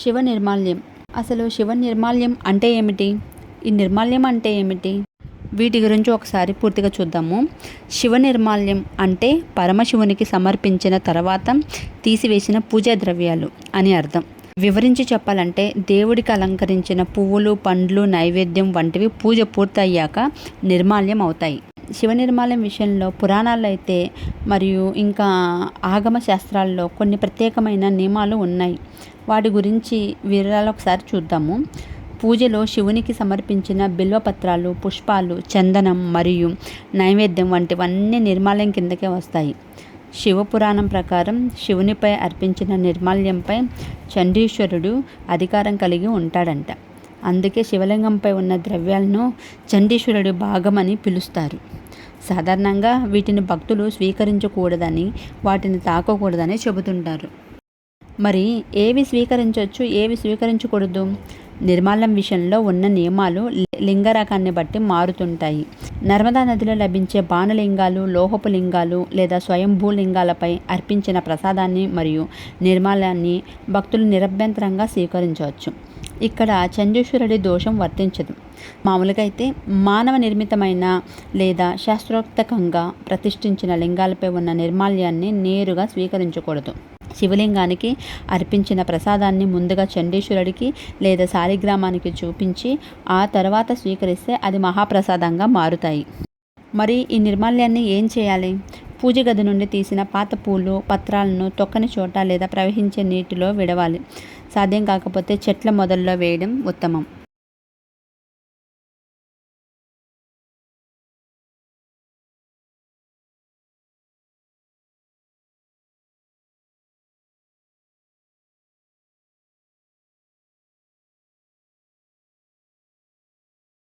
శివ నిర్మాల్యం. అసలు శివ నిర్మాల్యం అంటే ఏమిటి? ఈ నిర్మాల్యం అంటే ఏమిటి? వీటి గురించి ఒకసారి పూర్తిగా చూద్దాము. శివ నిర్మాల్యం అంటే పరమశివునికి సమర్పించిన తర్వాత తీసివేసిన పూజా ద్రవ్యాలు అని అర్థం. వివరించి చెప్పాలంటే దేవుడికి అలంకరించిన పువ్వులు, పండ్లు, నైవేద్యం వంటివి పూజ పూర్తయ్యాక నిర్మాల్యం అవుతాయి. శివ నిర్మాల్యం విషయంలో పురాణాల్లో అయితే మరియు ఇంకా ఆగమ శాస్త్రాల్లో కొన్ని ప్రత్యేకమైన నియమాలు ఉన్నాయి. వాటి గురించి వివరాలు ఒకసారి చూద్దాము. పూజలో శివునికి సమర్పించిన బిల్వపత్రాలు, పుష్పాలు, చందనం మరియు నైవేద్యం వంటివన్నీ నిర్మాల్యం కిందకే వస్తాయి. శివపురాణం ప్రకారం శివునిపై అర్పించిన నిర్మాల్యంపై చండీశ్వరుడు అధికారం కలిగి ఉంటాడంట. అందుకే శివలింగంపై ఉన్న ద్రవ్యాలను చండీశ్వరుడి భాగమని పిలుస్తారు. సాధారణంగా వీటిని భక్తులు స్వీకరించకూడదని, వాటిని తాకకూడదని చెబుతుంటారు. మరి ఏవి స్వీకరించవచ్చు, ఏవి స్వీకరించకూడదు? నిర్మాల్యం విషయంలో ఉన్న నియమాలు లింగ రకాన్ని బట్టి మారుతుంటాయి. నర్మదా నదిలో లభించే బాణలింగాలు, లోహపు లింగాలు లేదా స్వయంభూ లింగాలపై అర్పించిన ప్రసాదాన్ని మరియు నిర్మాల్యాన్ని భక్తులు నిరభ్యంతరంగా స్వీకరించవచ్చు. ఇక్కడ చండీశ్వరుడి దోషం వర్తించదు. మామూలుగా అయితే మానవ నిర్మితమైన లేదా శాస్త్రోక్తంగా ప్రతిష్ఠించిన లింగాలపై ఉన్న నిర్మాల్యాన్ని నేరుగా స్వీకరించకూడదు. శివలింగానికి అర్పించిన ప్రసాదాన్ని ముందుగా చండీశ్వరుడికి లేదా శాలిగ్రామానికి చూపించి ఆ తర్వాత స్వీకరిస్తే అది మహాప్రసాదంగా మారుతాయి. మరి ఈ నిర్మాల్యాన్ని ఏం చేయాలి? పూజ గది నుండి తీసిన పాత పూలు, పత్రాలను తొక్కని చోట లేదా ప్రవహించే నీటిలో విడవాలి. సాధ్యం కాకపోతే చెట్ల మొదల్లో వేయడం ఉత్తమం.